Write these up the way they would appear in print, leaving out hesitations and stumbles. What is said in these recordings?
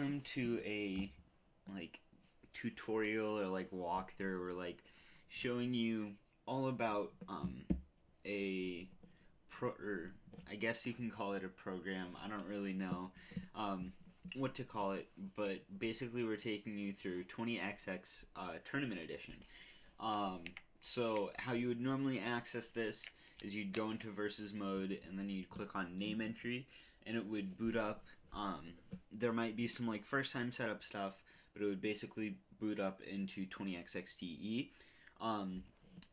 welcome to a like tutorial or like walkthrough or like showing you all about a or I guess you can call it a program. I don't really know what to call it, but basically we're taking you through 20XX Tournament Edition. Um, so how you would normally access this is you'd go into versus mode and then you'd click on name entry and it would boot up. There might be some like first time setup stuff, but it would basically boot up into 20XXTE.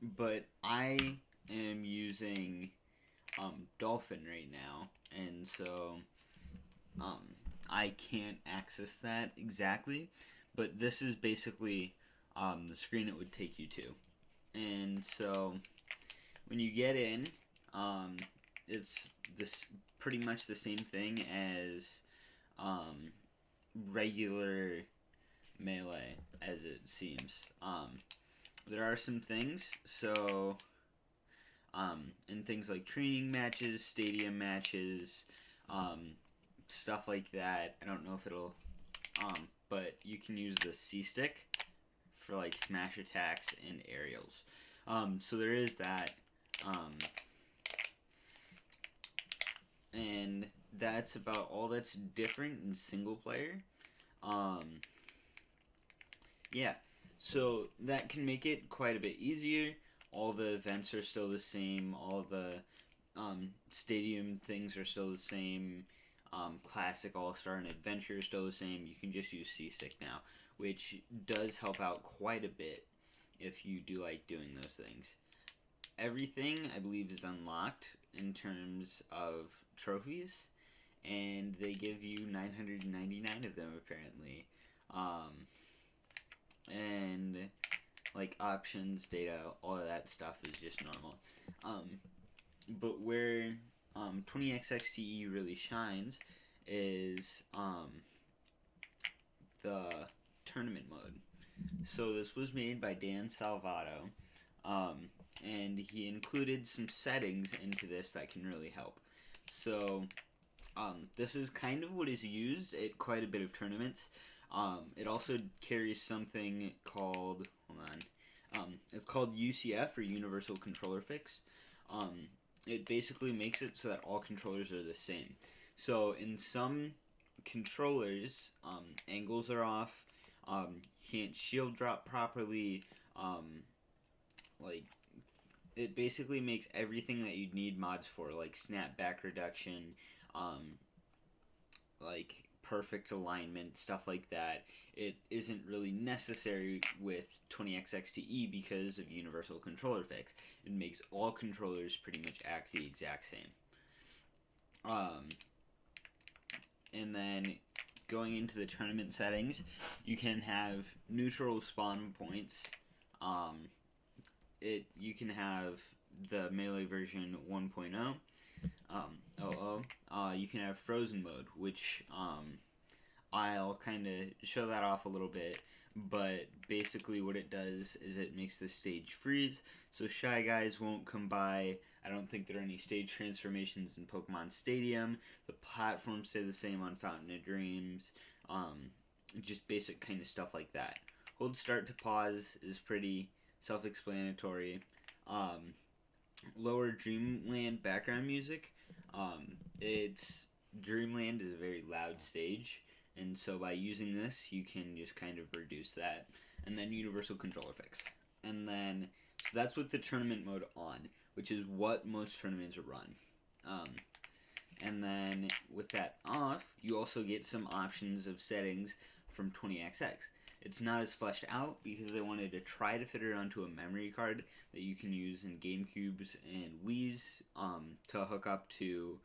But I am using Dolphin right now, and so I can't access that exactly, but this is basically the screen it would take you to. And so when you get in, it's this pretty much the same thing as regular Melee as it seems. There are some things, so in things like training matches, stadium matches, stuff like that. I don't know if it'll, but you can use the C stick for like smash attacks and aerials. So there is that, and that's about all that's different in single player. Yeah, so that can make it quite a bit easier. All the events are still the same. All the stadium things are still the same. Classic, All-Star, and Adventure are still the same. You can just use C-Stick now, which does help out quite a bit if you do like doing those things. Everything, I believe, is unlocked in terms of trophies, and they give you 999 of them, apparently. And like options, data, all of that stuff is just normal. But where 20XXTE really shines is the tournament mode. So this was made by Dan Salvato, and he included some settings into this that can really help. So this is kind of what is used at quite a bit of tournaments. It also carries something called, it's called UCF, or Universal Controller Fix. It basically makes it so that all controllers are the same. So in some controllers, angles are off, can't shield drop properly, like, it basically makes everything that you'd need mods for, like snapback reduction, like perfect alignment, stuff like that. It isn't really necessary with 20XXTE because of Universal Controller Fix. It makes all controllers pretty much act the exact same. And then going into the tournament settings, you can have neutral spawn points. You can have the Melee version 1.0. You can have frozen mode, which I'll kind of show that off a little bit, but basically what it does is it makes the stage freeze, so Shy Guys won't come by. I don't think there are any stage transformations in Pokemon Stadium. The platforms stay the same on Fountain of Dreams, just basic kind of stuff like that. Hold start to pause is pretty self-explanatory. Lower Dreamland background music. Dreamland is a very loud stage, and so by using this, you can just kind of reduce that. And then Universal Controller Fix. And then, so that's with the tournament mode on, which is what most tournaments run. And then with that off, you also get some options of settings from 20XX. It's not as fleshed out because they wanted to try to fit it onto a memory card that you can use in GameCubes and Wii's to hook up to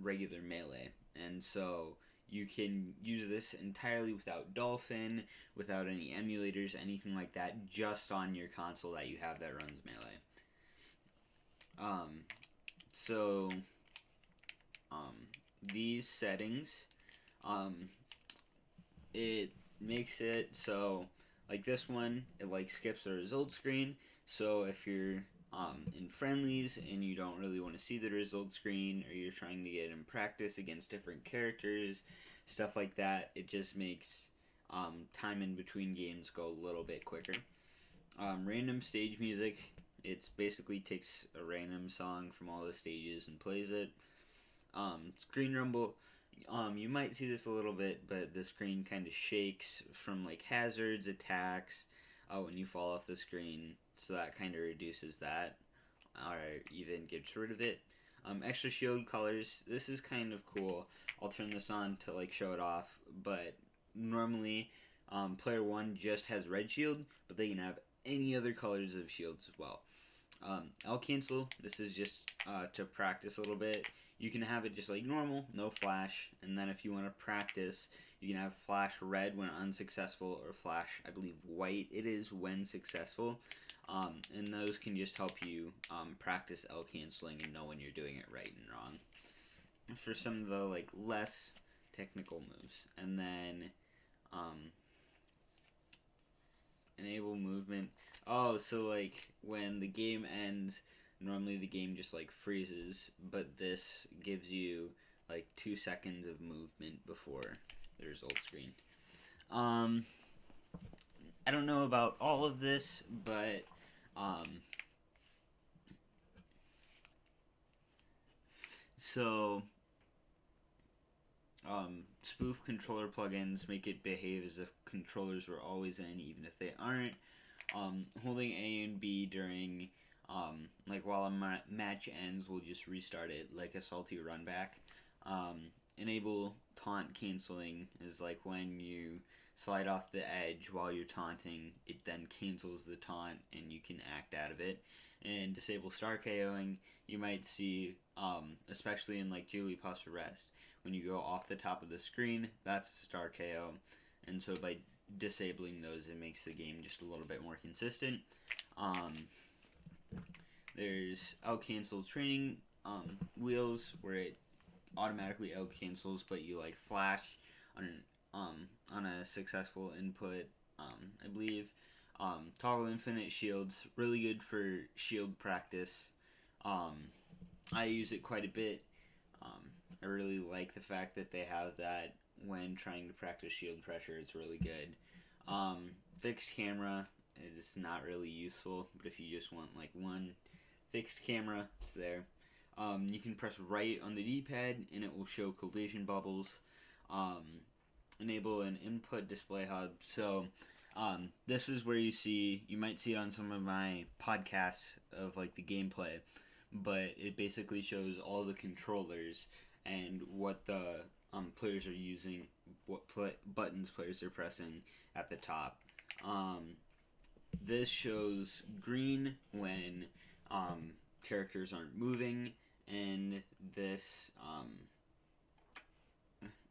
regular Melee. And so you can use this entirely without Dolphin, without any emulators, anything like that, just on your console that you have that runs Melee. These settings, it makes it so, like this one, it like skips the result screen. So if you're in friendlies and you don't really want to see the result screen, or you're trying to get in practice against different characters, stuff like that, it just makes time in between games go a little bit quicker. Random stage music, it's basically takes a random song from all the stages and plays it. Screen rumble, you might see this a little bit, but the screen kind of shakes from like hazards, attacks, when you fall off the screen, so that kind of reduces that, or even gets rid of it. Extra shield colors, this is kind of cool. I'll turn this on to like show it off, but normally player 1 just has red shield, but they can have any other colors of shields as well. L cancel, this is just to practice a little bit. You can have it just like normal, no flash, and then if you want to practice, you can have flash red when unsuccessful, or flash, I believe, white it is when successful. And those can just help you practice L canceling and know when you're doing it right and wrong for some of the like less technical moves. And then enable movement. Oh, so like when the game ends, normally the game just like freezes, but this gives you like 2 seconds of movement before the result screen. I don't know about all of this, but spoof controller plugins make it behave as if controllers were always in, even if they aren't. Holding A and B during, like while a match ends, will just restart it, like a salty run back. Enable taunt canceling is like when you slide off the edge while you're taunting, it then cancels the taunt and you can act out of it. And disable star KOing, you might see, especially in like Jigglypuff's Arrest, when you go off the top of the screen, that's a star KO. And so by disabling those, it makes the game just a little bit more consistent. There's L cancel training wheels, where it automatically L cancels, but you like flash on a successful input, I believe. Toggle infinite shields, really good for shield practice. I use it quite a bit. I really like the fact that they have that when trying to practice shield pressure. It's really good. Fixed camera is not really useful, but if you just want like one fixed camera, it's there. You can press right on the D-pad and it will show collision bubbles. Enable an input display hub. So this is where you might see it on some of my podcasts of like the gameplay, but it basically shows all the controllers and what the players are using, what buttons players are pressing at the top. This shows green when characters aren't moving, and this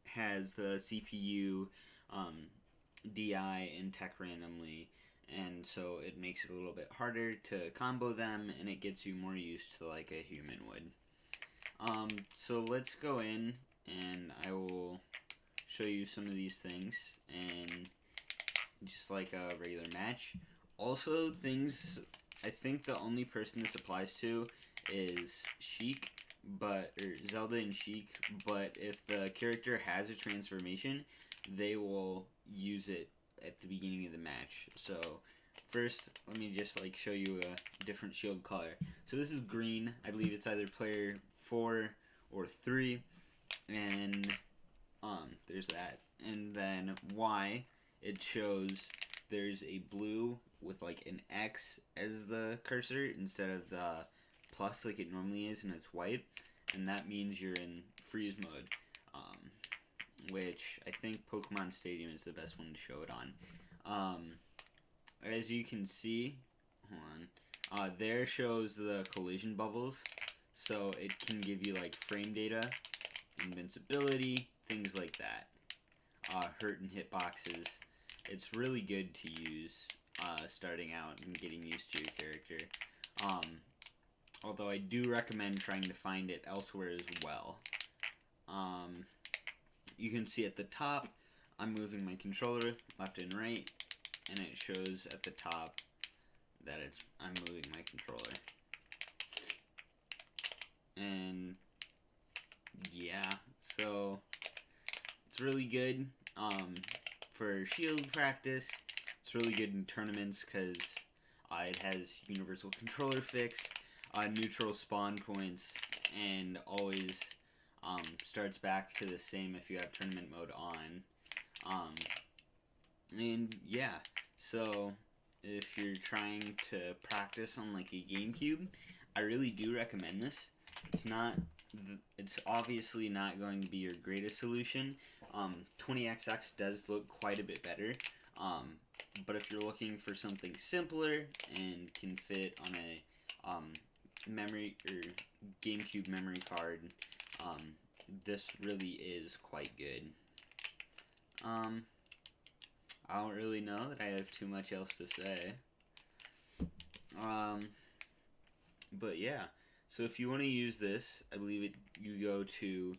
has the CPU, DI, and tech randomly, and so it makes it a little bit harder to combo them, and it gets you more used to like a human would. So let's go in, and I will show you some of these things, and just like a regular match. Also, things, I think the only person this applies to is Sheik, or Zelda and Sheik, but if the character has a transformation, they will use it at the beginning of the match. So first, let me just like show you a different shield color. So this is green. I believe it's either player 4 or 3, and there's that. And then Y, it shows there's a blue with like an X as the cursor instead of the plus like it normally is, and it's white, and that means you're in freeze mode, which I think Pokemon Stadium is the best one to show it on. As you can see, hold on, there shows the collision bubbles, so it can give you like frame data, invincibility, things like that, hurt and hitboxes. It's really good to use starting out and getting used to your character. Although I do recommend trying to find it elsewhere as well. You can see at the top, I'm moving my controller left and right, and it shows at the top that I'm moving my controller. and yeah, so it's really good for shield practice. It's really good in tournaments because it has universal controller fix, neutral spawn points, and always starts back to the same if you have tournament mode on. And yeah, so if you're trying to practice on like a GameCube, I really do recommend this. It's obviously not going to be your greatest solution. 20XX does look quite a bit better. But if you're looking for something simpler and can fit on a memory or GameCube memory card, this really is quite good. I don't really know that I have too much else to say. But yeah, so if you want to use this, I believe you go to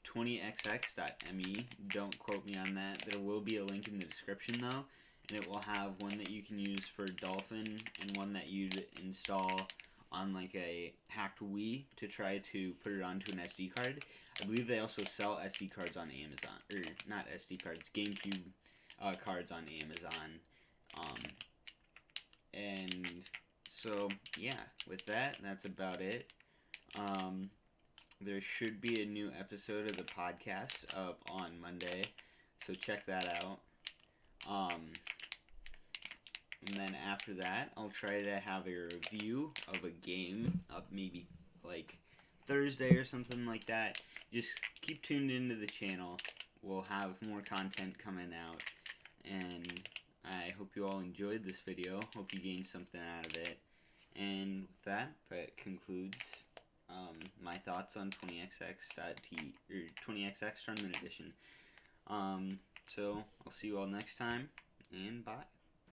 20xx.me. Don't quote me on that. There will be a link in the description though, and it will have one that you can use for Dolphin and one that you'd install on like a hacked Wii to try to put it onto an SD card. I believe they also sell SD cards on Amazon, or not SD cards, GameCube cards on Amazon. And so yeah, with that, that's about it. There should be a new episode of the podcast up on Monday, so check that out. And then after that, I'll try to have a review of a game up maybe like Thursday or something like that. Just keep tuned into the channel. We'll have more content coming out. And I hope you all enjoyed this video. Hope you gained something out of it. And with that, that concludes my thoughts on 20xx Tournament Edition. So I'll see you all next time, and bye.